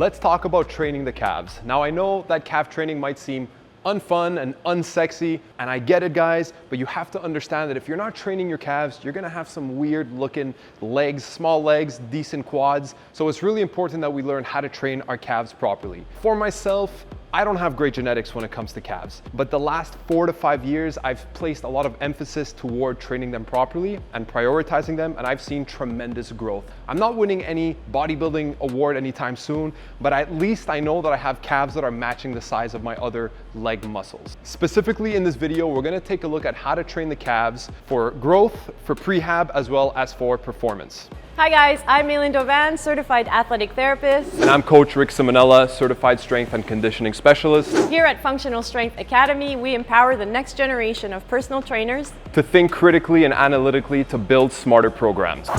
let's talk about training the calves. Now I know that calf training might seem unfun and unsexy, and I get it guys, but you have to understand that if you're not training your calves, you're gonna have some weird looking legs, small legs, decent quads. So it's really important that we learn how to train our calves properly. For myself, I don't have great genetics when it comes to calves, but the last 4 to 5 years, I've placed a lot of emphasis toward training them properly and prioritizing them, and I've seen tremendous growth. I'm not winning any bodybuilding award anytime soon, but at least I know that I have calves that are matching the size of my other leg muscles. Specifically in this video, we're gonna take a look at how to train the calves for growth, for prehab, as well as for performance. Hi guys, I'm Maylin Dovan, certified athletic therapist. And I'm Coach Rick Simonella, certified strength and conditioning specialist. Here at Functional Strength Academy, we empower the next generation of personal trainers to think critically and analytically to build smarter programs.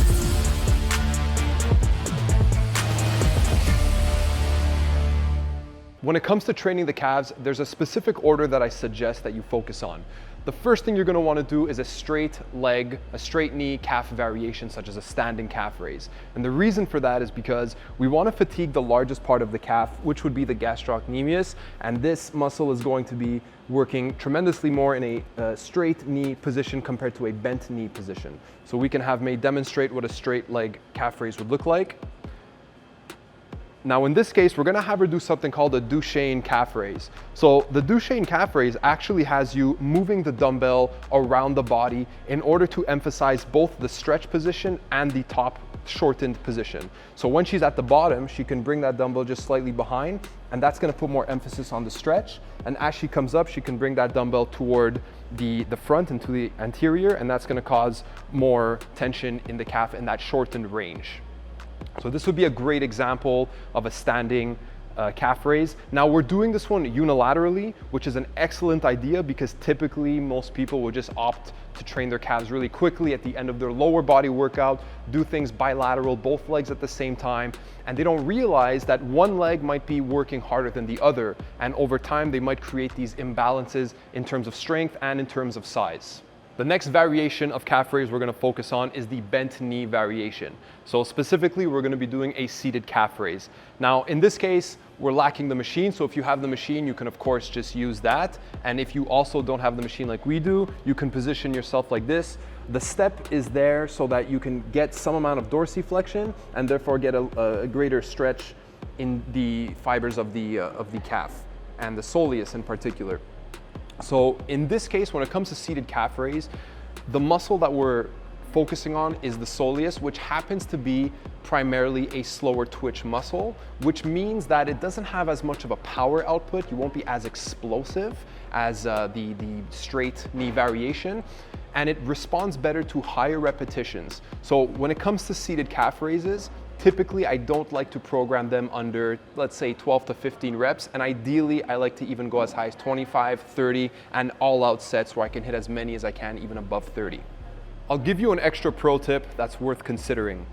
When it comes to training the calves, there's a specific order that I suggest that you focus on. The first thing you're going to want to do is a straight leg, a straight knee calf variation, such as a standing calf raise. And the reason for that is because we want to fatigue the largest part of the calf, which would be the gastrocnemius, and this muscle is going to be working tremendously more in a straight knee position compared to a bent knee position. So we can have May demonstrate what a straight leg calf raise would look like. Now in this case, we're gonna have her do something called a Duchenne calf raise. So the Duchenne calf raise actually has you moving the dumbbell around the body in order to emphasize both the stretch position and the top shortened position. So when she's at the bottom, she can bring that dumbbell just slightly behind, and that's gonna put more emphasis on the stretch. And as she comes up, she can bring that dumbbell toward the front and to the anterior, and that's gonna cause more tension in the calf in that shortened range. So this would be a great example of a standing calf raise. Now we're doing this one unilaterally, which is an excellent idea because typically most people will just opt to train their calves really quickly at the end of their lower body workout, do things bilateral, both legs at the same time, and they don't realize that one leg might be working harder than the other, and over time they might create these imbalances in terms of strength and in terms of size. The next variation of calf raise we're going to focus on is the bent knee variation. So specifically, we're going to be doing a seated calf raise. Now, in this case, we're lacking the machine. So if you have the machine, you can of course just use that. And if you also don't have the machine like we do, you can position yourself like this. The step is there so that you can get some amount of dorsiflexion and therefore get a greater stretch in the fibers of the calf and the soleus in particular. So in this case, when it comes to seated calf raise, the muscle that we're focusing on is the soleus, which happens to be primarily a slower twitch muscle, which means that it doesn't have as much of a power output. You won't be as explosive as the straight knee variation, and it responds better to higher repetitions. So when it comes to seated calf raises, typically, I don't like to program them under, let's say, 12 to 15 reps. And ideally, I like to even go as high as 25, 30, and all-out sets where I can hit as many as I can, even above 30. I'll give you an extra pro tip that's worth considering.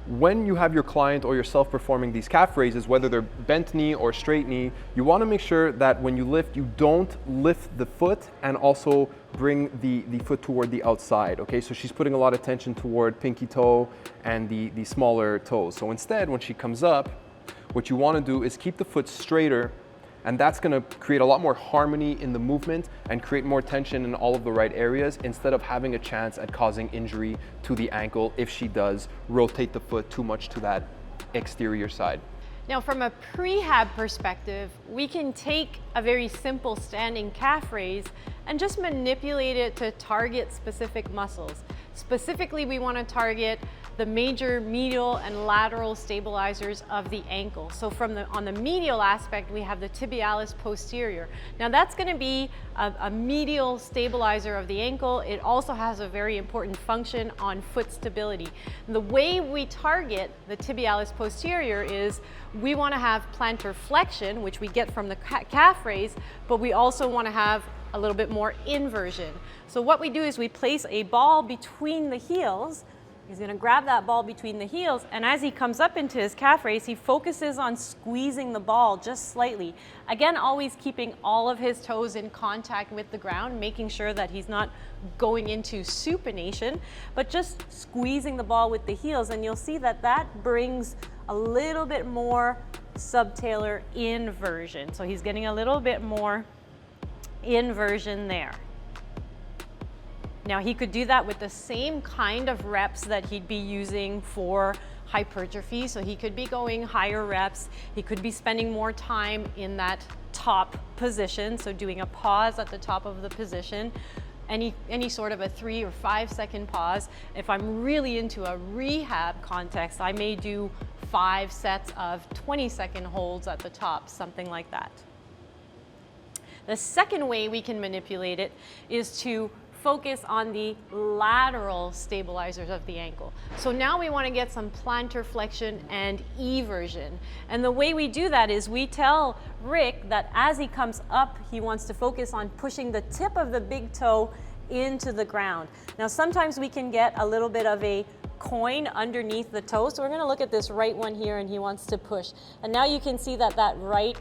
When you have your client or yourself performing these calf raises, whether they're bent knee or straight knee, you want to make sure that when you lift, you don't lift the foot and also bring the foot toward the outside, okay? So she's putting a lot of tension toward pinky toe and the smaller toes. So instead, when she comes up, what you want to do is keep the foot straighter, and that's going to create a lot more harmony in the movement and create more tension in all of the right areas instead of having a chance at causing injury to the ankle if she does rotate the foot too much to that exterior side. Now, from a prehab perspective, we can take a very simple standing calf raise and just manipulate it to target specific muscles. Specifically, we want to target the major medial and lateral stabilizers of the ankle. So on the medial aspect, we have the tibialis posterior. Now that's going to be a medial stabilizer of the ankle. It also has a very important function on foot stability. The way we target the tibialis posterior is we want to have plantar flexion, which we get from the calf raise, but we also want to have a little bit more inversion. So what we do is we place a ball between the heels. He's going to grab that ball between the heels, and as he comes up into his calf raise, he focuses on squeezing the ball just slightly. Again, always keeping all of his toes in contact with the ground, making sure that he's not going into supination, but just squeezing the ball with the heels, and you'll see that that brings a little bit more subtalar inversion. So he's getting a little bit more inversion there. Now he could do that with the same kind of reps that he'd be using for hypertrophy. So he could be going higher reps. He could be spending more time in that top position. So doing a pause at the top of the position, any sort of a 3 or 5 second pause. If I'm really into a rehab context, I may do 5 sets of 20-second holds at the top, something like that. The second way we can manipulate it is to focus on the lateral stabilizers of the ankle. So now we want to get some plantar flexion and eversion. And the way we do that is we tell Rick that as he comes up, he wants to focus on pushing the tip of the big toe into the ground. Now sometimes we can get a little bit of a coin underneath the toe. So we're going to look at this right one here, and he wants to push. And now you can see that that right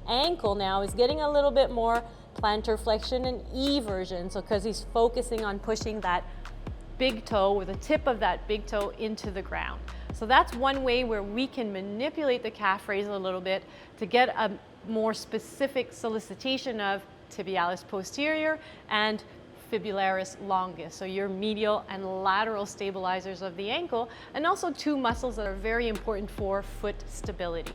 ankle now is getting a little bit more plantar flexion and eversion, so because he's focusing on pushing that big toe or the tip of that big toe into the ground. So that's one way where we can manipulate the calf raise a little bit to get a more specific solicitation of tibialis posterior and fibularis longus, so your medial and lateral stabilizers of the ankle, and also two muscles that are very important for foot stability.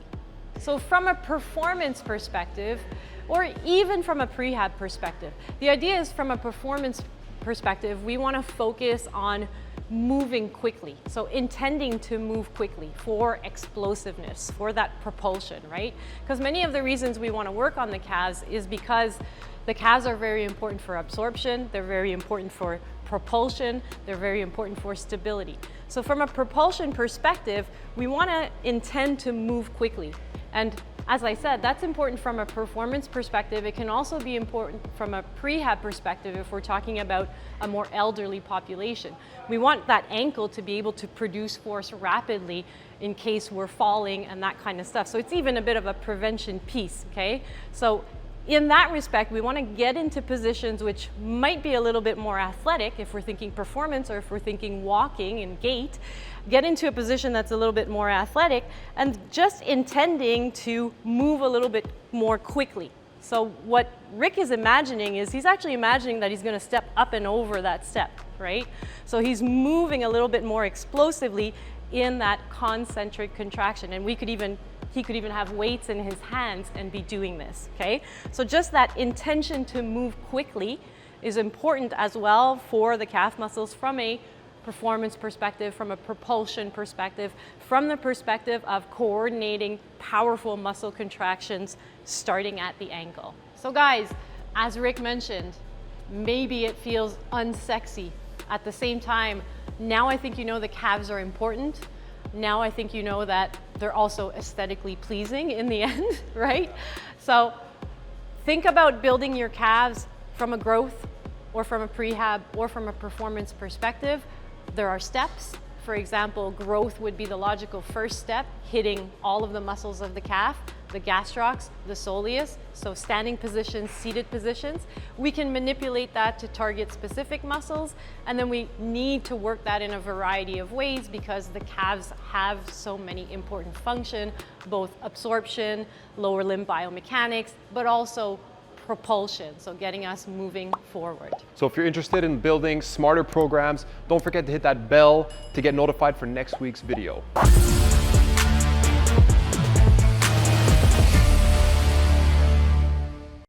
So from a performance perspective, or even from a prehab perspective, the idea is from a performance perspective, we want to focus on moving quickly. So intending to move quickly for explosiveness, for that propulsion, right? Because many of the reasons we want to work on the calves is because the calves are very important for absorption, they're very important for propulsion, they're very important for stability. So from a propulsion perspective, we want to intend to move quickly. And as I said, that's important from a performance perspective. It can also be important from a prehab perspective if we're talking about a more elderly population. We want that ankle to be able to produce force rapidly in case we're falling and that kind of stuff. So it's even a bit of a prevention piece, okay? So in that respect, we want to get into positions which might be a little bit more athletic if we're thinking performance, or if we're thinking walking and gait, get into a position that's a little bit more athletic and just intending to move a little bit more quickly. So what Rick is imagining is he's actually imagining that he's going to step up and over that step, right? So he's moving a little bit more explosively in that concentric contraction, and he could even have weights in his hands and be doing this, okay? So just that intention to move quickly is important as well for the calf muscles from a performance perspective, from a propulsion perspective, from the perspective of coordinating powerful muscle contractions starting at the ankle. So guys, as Rick mentioned, maybe it feels unsexy. At the same time, now I think you know the calves are important. Now I think you know that they're also aesthetically pleasing in the end, right? So think about building your calves from a growth or from a prehab or from a performance perspective. There are steps. For example, growth would be the logical first step, hitting all of the muscles of the calf, the gastrocs, the soleus, so standing positions, seated positions. We can manipulate that to target specific muscles, and then we need to work that in a variety of ways because the calves have so many important functions, both absorption, lower limb biomechanics, but also propulsion, so getting us moving forward. So if you're interested in building smarter programs, don't forget to hit that bell to get notified for next week's video.